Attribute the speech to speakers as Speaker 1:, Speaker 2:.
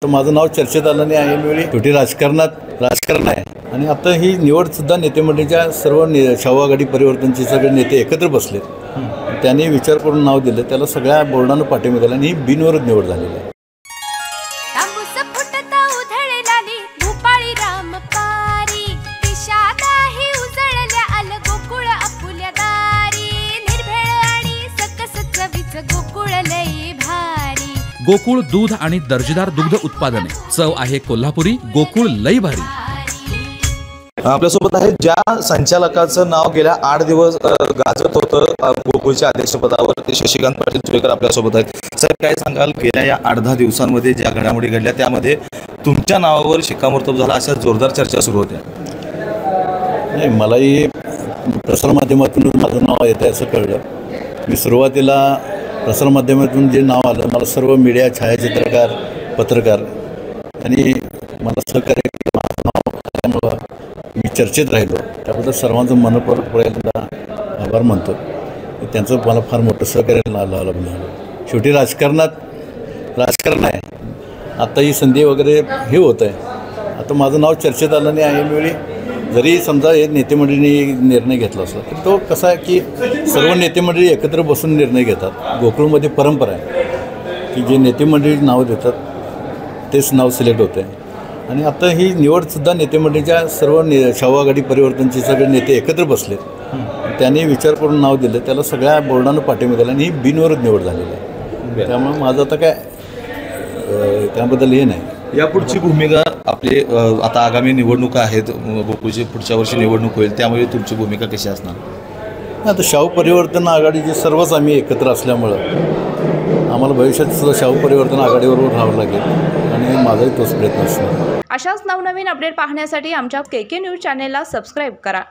Speaker 1: तर माझं नाव चर्चेत आलं नाही. ऐनवेळी शेवटी राजकारण आहे आणि आता ही निवडसुद्धा नेतेमंडळीच्या सर्व शाहू आघाडी परिवर्तनचे सगळे नेते एकत्र बसलेत. त्यांनी विचार करून नाव दिलं, त्याला सगळ्या बोर्डानं पाठिंबा दिला आणि ही बिनविरोध निवड झालेली आहे.
Speaker 2: गोकुळ दूध आणि दर्जेदार दुग्ध उत्पादने. चव आहे कोल्हापुरी. गोकुळ लई भारी.
Speaker 3: आपल्यासोबत आहे ज्या संचालकाचं नाव गेल्या 8 दिवस गाजत होतं गोकुळच्या अध्यक्षपदावर, ते शशिकांत पाटील तुळेकर आपल्यासोबत आहेत. सर, काय सांगाल, गेल्या या 8-10 दिवसांमध्ये ज्या घडामोडी घडल्या त्यामध्ये तुमच्या नावावर शिक्कामोर्तब झाला, अशा जोरदार चर्चा सुरू होत्या?
Speaker 1: नाही, मलाही प्रसारमाध्यमातून माझं नाव येतं असं कळलं. मी सुरुवातीला प्रसारमाध्यमातून जे नाव आलं, मला सर्व मीडिया, छायाचित्रकार, पत्रकार आणि मला सहकार्य केलं. माझं नाव आल्यामुळं मी चर्चेत राहिलो, त्याबद्दल सर्वांचं मनपूर्वक आभार मानतो. त्यांचं मला फार मोठं सहकार्य लाभलं. शेवटी राजकारण आहे. आता ही संधी वगैरे हे होतं आहे. आता माझं नाव चर्चेत आलं नाही. ऐनवेळी जरी समजा हे नेतेमंडळींनी निर्णय घेतला असला तर तो कसा आहे की सर्व नेतेमंडळी एकत्र बसून निर्णय घेतात. गोकुळमध्ये परंपरा आहे की जे नेतेमंडळी नाव देतात तेच नाव सिलेक्ट होतं आहे. आणि आता ही निवडसुद्धा नेतेमंडळीच्या सर्व शाहू आघाडी परिवर्तनचे सगळे नेते एकत्र बसलेत. त्यांनी विचार करून नाव दिलं, त्याला सगळ्या बोर्डानं पाठिंबा दिला आणि ही बिनविरोध निवड झालेली आहे. त्यामुळे माझं आता काय त्याबद्दल हे नाही.
Speaker 3: यापुढची भूमिका आपली, आता आगामी निवडणुका आहेत, गोकुळची पुढच्या वर्षी निवडणूक होईल, त्यामुळे तुमची भूमिका कशी असणार?
Speaker 1: आता शाहू परिवर्तन आघाडीचे सर्वच आम्ही एकत्र असल्यामुळं आम्हाला भविष्यात सुद्धा शाहू परिवर्तन आघाडीबरोबर राहावं लागेल आणि माझाही तोच प्रयत्न असणार.
Speaker 4: अशाच नवनवीन अपडेट पाहण्यासाठी आमच्या KK न्यूज चॅनेलला सबस्क्राईब करा.